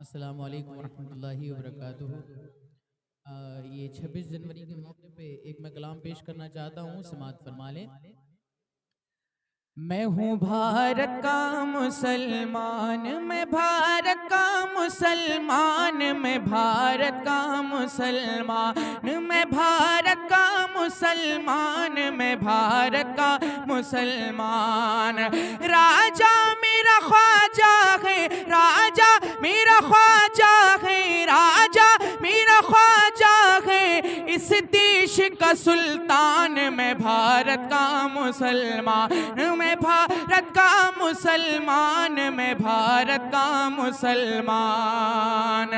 अस्सलामु अलैकुम वरहमतुल्लाहि वबरकातुहू। ये 26 जनवरी के मौके पे एक मैं कलाम पेश करना चाहता हूँ, समाअत फरमा लें। मैं हूँ भारत का मुसलमान, मैं भारत का मुसलमान, मैं भारत का मुसलमान, मैं भारत का मुसलमान, मैं भारत का मुसलमान। राजा मेरा ख्वाजा है, राजा मेरा ख्वाजा है, राजा मेरा ख्वाजा है, इस देश का सुल्तान। मैं भारत का मुसलमान, मैं भारत का मुसलमान, मैं भारत का मुसलमान।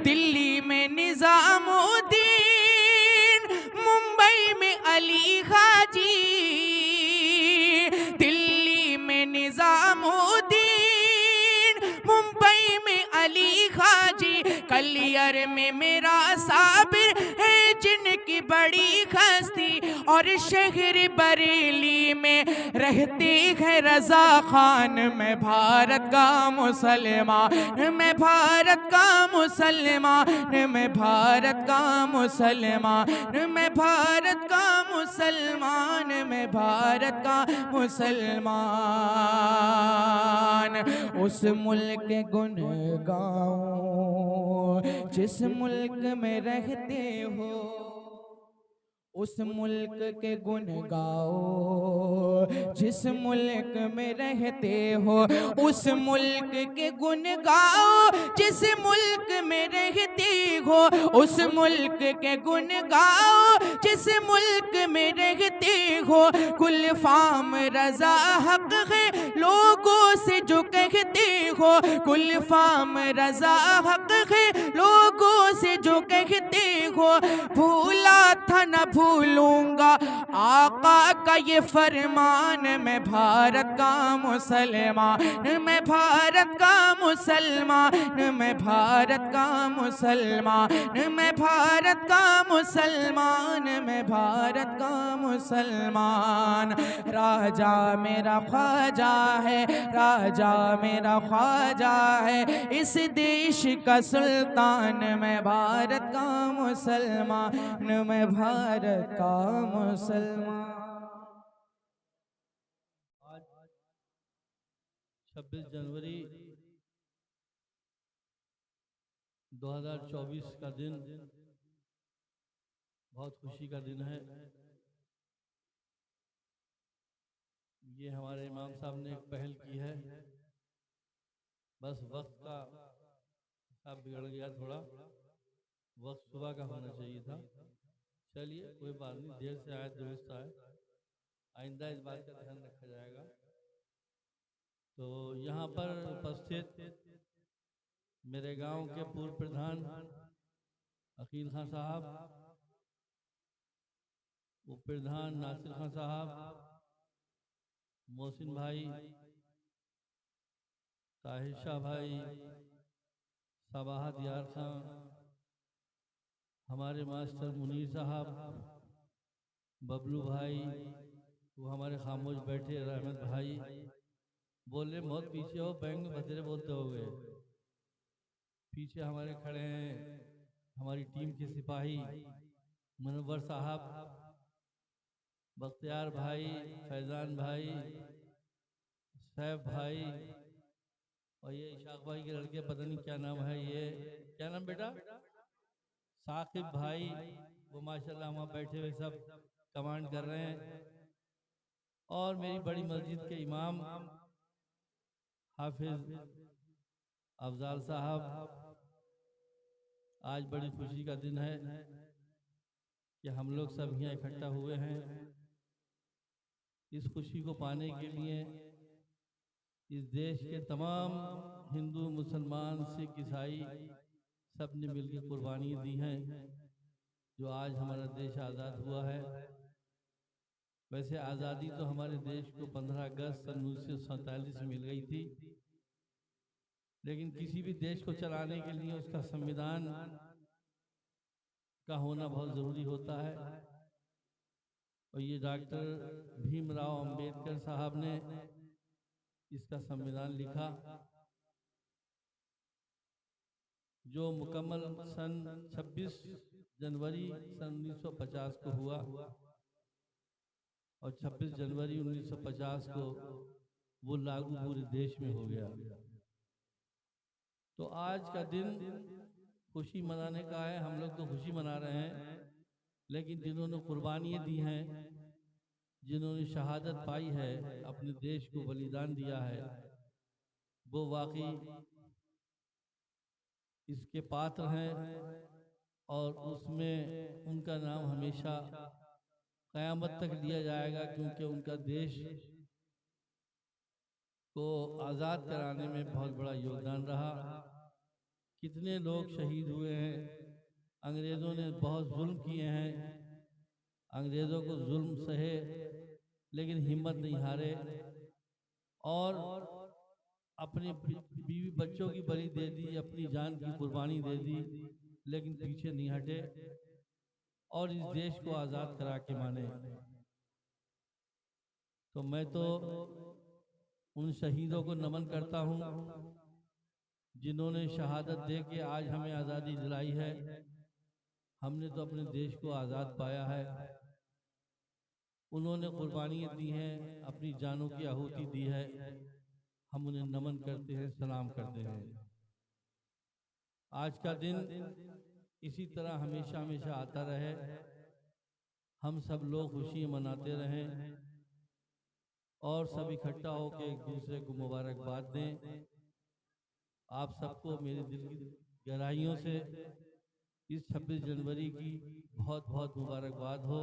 दिल्ली में निजामुद्दीन, मुंबई में अली हाजी, दिल्ली में निजामुद्दीन, मुंबई में अली हाजी, कलियर में मेरा साबिर है जिनकी बड़ी हस्ती, और शहर बरेली में रहते हैं रजा खान। मैं भारत का मुसलमान, मैं भारत का मुसलमान, मैं भारत का मुसलमान, मैं भारत का मुसलमान, मैं भारत का मुसलमान। उस मुल्क के गुन गाऊं जिस मुल्क में रहते हो, उस मुल्क के गुन गाओ जिस मुल्क में रहते हो, उस मुल्क के गुन गाओ जिस मुल्क में रहते हो, उस मुल्क के गुन गाओ जिस मुल्क में रहते हो। कुल फाम रजा हक है लोगों से जो कहते हो, कुल फाम रजा हक है लोगों से जो कहते हो। भूला था न भूलूंगा आका का ये फरमान। मैं भारत का मुसलमान, मैं भारत का मुसलमान, मैं भारत का मुसलमान, मैं भारत का मुसलमान, मैं भारत का मुसलमान। राजा मेरा ख्वाजा है, राजा मेरा ख्वाजा है, इस देश का सुल्तान। मैं भारत का मुसलमान, मैं भारत का मुसलमान। आज 26 जनवरी 2024 का दिन बहुत खुशी का दिन है। ये हमारे इमाम साहब ने एक पहल की है, बस वक्त का हिसाब बिगड़ गया थोड़ा, वक्त सुबह का होना चाहिए था। चलिए कोई बात नहीं, देर से आए दुरुस्त आए, आइंदा इस बात का ध्यान रखा जाएगा। तो यहाँ पर उपस्थित मेरे गांव के पूर्व प्रधान अकील खान साहब, उप प्रधान नासिर खान साहब, मोहसिन भाई, ताहिर शाह भाई, सबाहत यार खान, हमारे मास्टर मुनीर साहब, बबलू भाई, वो हमारे खामोश बैठे रहमत भाई, बोले बहुत पीछे हो, बैंक में बतेरे बोलते हो गए। पीछे हमारे खड़े हैं हमारी टीम के सिपाही मुनव्वर साहब, बख्तियार भाई, फैजान भाई, सैफ भाई, और ये इशाक भाई के लड़के, पता नहीं क्या नाम है, ये क्या नाम बेटा, साकिब भाई, वो माशाल्लाह वहाँ बैठे हुए सब कमांड कर रहे हैं। और मेरी बड़ी मस्जिद के इमाम हाफिज अफजाल साहब, आज बड़ी खुशी का दिन है कि हम लोग सब यहाँ इकट्ठा हुए हैं। इस खुशी को पाने के लिए इस देश के तमाम हिंदू, मुसलमान, सिख, ईसाई सब ने मिलकर कुर्बानी दी हैं, जो आज हमारा देश आज़ाद हुआ है। वैसे आज़ादी तो हमारे देश को 15 अगस्त सन 1947 में मिल गई थी, लेकिन किसी भी देश को चलाने के लिए उसका संविधान का होना बहुत ज़रूरी होता है। और ये डॉक्टर भीमराव अंबेडकर साहब ने इसका संविधान लिखा। जो मुकम्मल सन 26 जनवरी सन 1950 को हुआ और 26 जनवरी 1950 को वो लागू पूरे देश में हो गया। तो आज का दिन खुशी मनाने का है। हम लोग तो खुशी मना रहे हैं, लेकिन जिन्होंने कुर्बानियाँ दी हैं, जिन्होंने शहादत पाई है, अपने देश को बलिदान दिया है, वो वाकई इसके पात्र हैं और उसमें उनका नाम हमेशा क़यामत तक लिया जाएगा, क्योंकि उनका देश को आज़ाद कराने में बहुत बड़ा योगदान रहा। कितने लोग शहीद हुए हैं, अंग्रेज़ों ने बहुत जुल्म किए हैं, अंग्रेज़ों को जुल्म सहे लेकिन हिम्मत नहीं हारे और अपने बीवी बच्चों की बलि दे दी, अपनी जान की कुर्बानी दे दी, लेकिन पीछे नहीं हटे और इस देश को आज़ाद करा के माने। तो मैं तो उन शहीदों को नमन करता हूँ जिन्होंने शहादत दे के आज हमें आज़ादी दिलाई है। हमने तो अपने देश को आज़ाद पाया है, उन्होंने कुर्बानियाँ दी हैं, अपनी जानों की आहुति दी है। हम उन्हें नमन करते हैं, सलाम करते हैं। आज का दिन इसी तरह हमेशा हमेशा आता रहे, हम सब लोग खुशियाँ मनाते रहें और सब इकट्ठा होकर एक दूसरे को मुबारकबाद दें। आप सबको मेरे दिल की गहराइयों से इस 26 जनवरी की बहुत बहुत मुबारकबाद हो।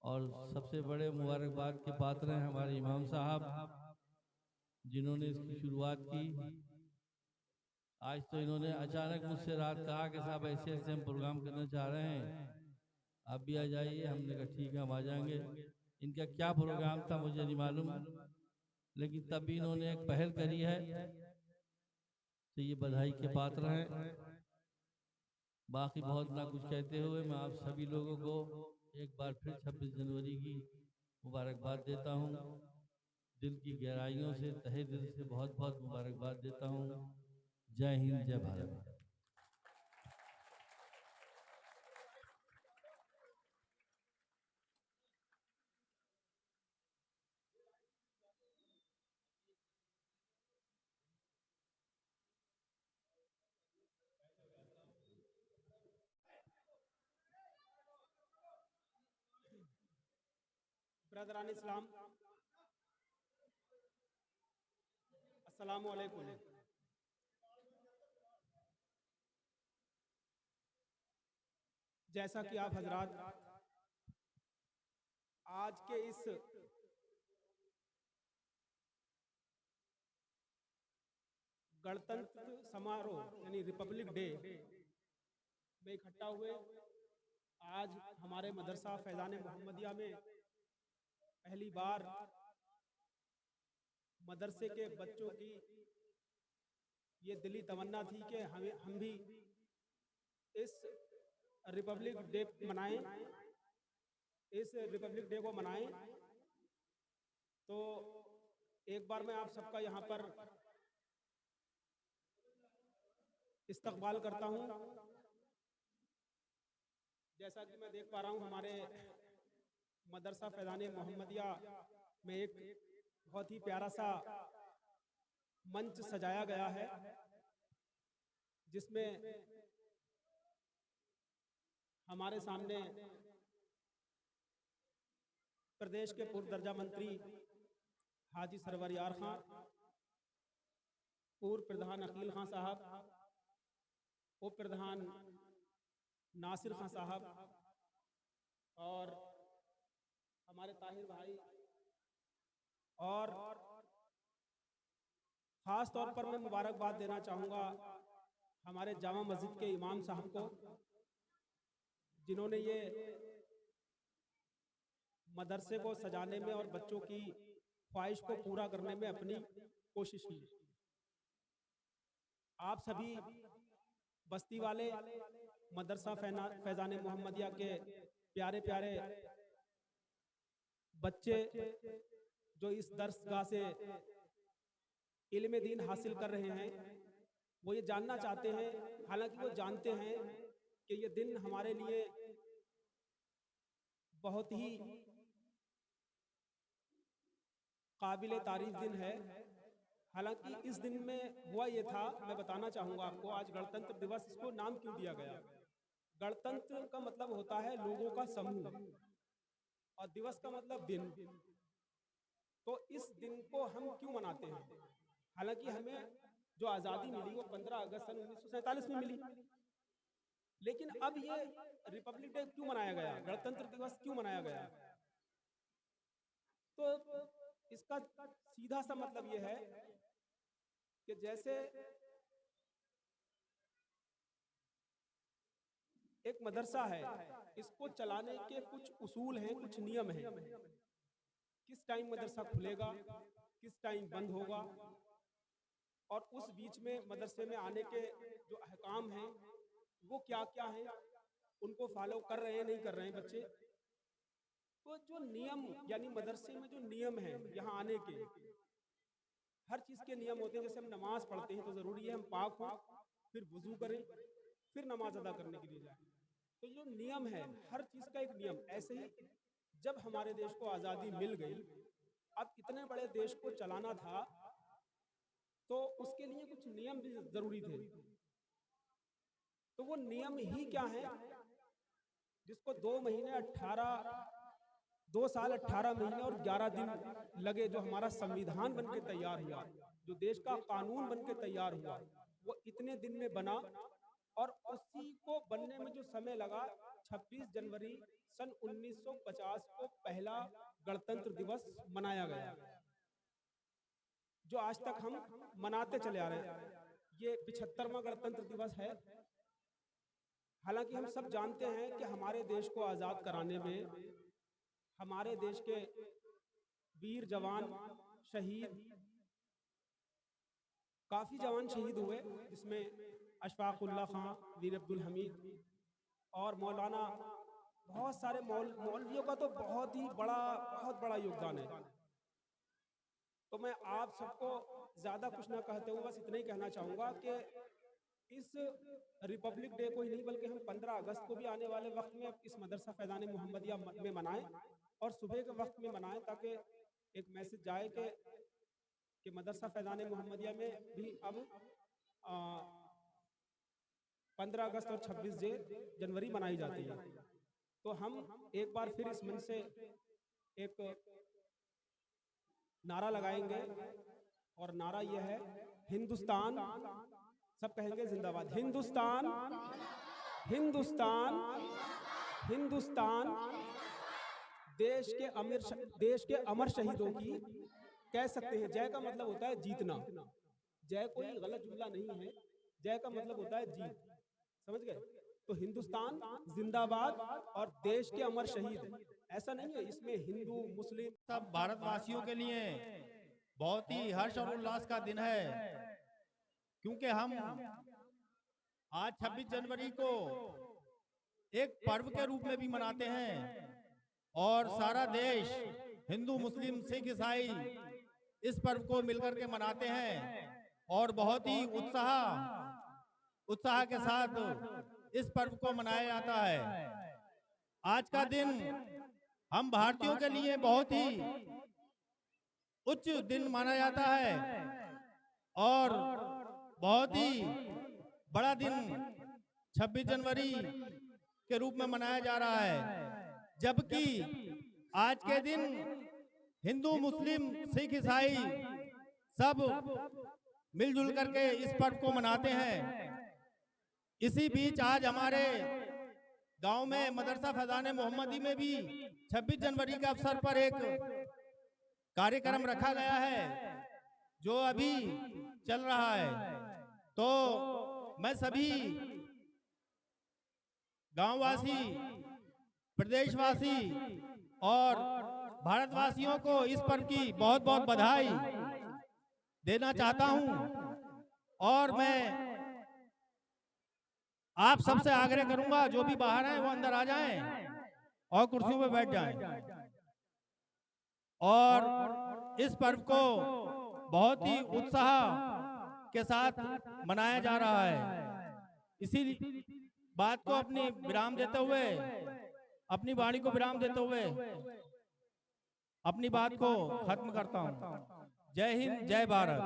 और सबसे बड़े मुबारकबाद के पात्र हैं हमारे इमाम साहब, जिन्होंने इसकी शुरुआत की। आज तो इन्होंने अचानक मुझसे रात कहा कि साहब ऐसे ऐसे हम प्रोग्राम करना चाह रहे हैं, आप भी आ जाइए। हमने कहा ठीक है, हम आ जाएंगे। इनका क्या प्रोग्राम था मुझे नहीं मालूम, लेकिन तब भी इन्होंने एक पहल करी है, तो ये बधाई के पात्र हैं। बाकी बहुत ना कुछ कहते हुए मैं आप सभी लोगों को एक बार फिर 26 जनवरी की मुबारकबाद देता हूँ। दिल की गहराइयों से, तहे दिल से बहुत बहुत मुबारकबाद देता हूँ। जय हिंद, जय भारत। ब्रदरान इस्लाम, अस्सलामु अलैकुम। जैसा कि आप हजरात आज के इस गणतंत्र समारोह यानी रिपब्लिक डे में इकट्ठा हुए, आज हमारे मदरसा फैज़ान मोहम्मदिया में पहली बार मदरसे के बच्चों की ये दिली तमन्ना थी कि हम भी इस रिपब्लिक डे मनाएं, इस रिपब्लिक डे को मनाएं। तो एक बार मैं आप सबका यहाँ पर इस्तकबाल करता हूँ। जैसा कि मैं देख पा रहा हूँ हमारे मदरसा फैज़ान मोहम्मदिया में एक बहुत ही प्यारा सा मंच सजाया गया है, जिसमें हमारे सामने प्रदेश के पूर्व दर्जा मंत्री हाजी सरवर यार खां, पूर्व प्रधान अकील खां साहब, उप प्रधान नासिर खां साहब और हमारे ताहिर भाई, और ख़ास तौर पर मैं मुबारकबाद देना चाहूँगा हमारे जामा मस्जिद के इमाम साहब को, जिन्होंने ये मदरसे को सजाने में और बच्चों की ख्वाहिश को पूरा करने में अपनी कोशिश की। आप सभी बस्ती वाले मदरसा फैज़ान मोहम्मदिया के प्यारे प्यारे बच्चे जो इस दरसगाह से इल्म दीन हासिल कर रहे हैं, वो ये जानना चाहते हैं, हालांकि वो जानते हैं कि ये दिन हमारे लिए बहुत ही काबिल तारीफ दिन है। हालांकि इस दिन में हुआ ये था, मैं बताना चाहूँगा आपको, आज गणतंत्र दिवस, इसको नाम क्यों दिया गया। गणतंत्र का मतलब होता है लोगों का समूह और दिवस का मतलब दिन। तो इस दिन को हम क्यों मनाते हैं? हालांकि हमें जो आज़ादी मिली वो 15 अगस्त सन 1947 में मिली, लेकिन अब ये रिपब्लिक डे क्यों मनाया गया, गणतंत्र दिवस क्यों मनाया गया? तो इसका सीधा सा मतलब ये है कि जैसे एक मदरसा है, इसको चलाने के कुछ उसूल हैं, कुछ नियम हैं। किस टाइम मदरसा खुलेगा, किस टाइम बंद होगा, और उस बीच में मदरसे में आने के जो अहकाम हैं वो क्या क्या हैं, उनको फॉलो कर रहे हैं नहीं कर रहे हैं बच्चे। तो जो नियम, यानी मदरसे में जो नियम हैं यहाँ आने के, हर चीज़ के नियम होते हैं। जैसे हम नमाज पढ़ते हैं तो ज़रूरी है हम पाक हों, फिर वुज़ू करें, फिर नमाज अदा करने के लिए जाएं। तो जो नियम है, हर चीज़ का एक नियम। ऐसे ही जब हमारे देश को आज़ादी मिल गई, अब इतने बड़े देश को चलाना था तो उसके लिए कुछ नियम भी ज़रूरी थे। तो वो नियम ही क्या है, जिसको 2 साल 18 महीने और 11 दिन लगे, जो हमारा संविधान बनके तैयार हुआ, जो देश का कानून बनके तैयार हुआ, वो इतने दिन में बना। और उसी को बनने में जो समय लगा, 26 जनवरी सन 1950 को पहला गणतंत्र दिवस मनाया गया, जो आज तक हम मनाते चले आ रहे हैं। ये 75वां गणतंत्र दिवस है। हालांकि हम सब जानते हैं कि हमारे देश को आज़ाद कराने में हमारे देश के वीर जवान शहीद, काफ़ी जवान शहीद हुए, जिसमें अशफाकुल्ला खां, वीर अब्दुल हमीद और मौलाना, बहुत सारे मौलवियों का तो बहुत बड़ा योगदान है। तो मैं आप सबको ज़्यादा कुछ ना कहते हुए बस इतना ही कहना चाहूँगा कि इस रिपब्लिक डे को ही नहीं, बल्कि हम 15 अगस्त को भी आने वाले वक्त में इस मदरसा फैज़ान मोहम्मदिया में मनाएं, और सुबह के वक्त में मनाएं, ताकि एक मैसेज जाए कि मदरसा फैज़ान मोहम्मदिया में भी अब 15 अगस्त और 26 जनवरी मनाई जाती है। तो हम एक बार फिर इस मंच से एक नारा लगाएंगे, और नारा यह है, हिंदुस्तान, सब कहेंगे जिंदाबाद, हिंदुस्तान, हिंदुस्तान, हिंदुस्तान। देश के अमर शहीदों की, कह सकते हैं, जय का मतलब होता है जीतना। जय कोई गलत जुमला नहीं है, जय का मतलब होता है जीत, समझ गए? तो हिंदुस्तान जिंदाबाद और देश के अमर शहीद, ऐसा नहीं है इसमें हिंदू मुस्लिम, सब भारतवासियों के लिए बहुत ही हर्ष और उल्लास का दिन है, क्योंकि हम आज 26 जनवरी को एक पर्व के रूप में भी मनाते हैं, और सारा देश, हिंदू मुस्लिम सिख ईसाई, इस पर्व को मिलकर के मनाते हैं, और बहुत ही उत्साह के साथ इस पर्व को मनाया जाता है। आज का दिन हम भारतीयों के लिए बहुत ही उच्च दिन माना जाता है, और बहुत ही बड़ा दिन 26 जनवरी के रूप में मनाया जा रहा है। जबकि आज के दिन हिंदू मुस्लिम सिख ईसाई सब मिलजुल करके इस पर्व को मनाते हैं। इसी बीच आज हमारे गांव में मदरसा फैज़ान मोहम्मदी में भी 26 जनवरी के अवसर पर एक कार्यक्रम रखा गया है, जो अभी चल रहा है। तो मैं सभी गांववासी, प्रदेशवासी और भारतवासियों को इस पर्व की बहुत बहुत बधाई देना चाहता हूं, और मैं आप सबसे आग्रह करूंगा, जो भी बाहर हैं वो अंदर आ जाएं और कुर्सियों पर बैठ जाएं, और इस पर्व को बहुत ही उत्साह के साथ मनाया जा रहा है। इसी बात को अपनी विराम देते हुए, अपनी वाणी को विराम देते हुए अपनी बात को खत्म करता हूं। जय हिंद, जय भारत।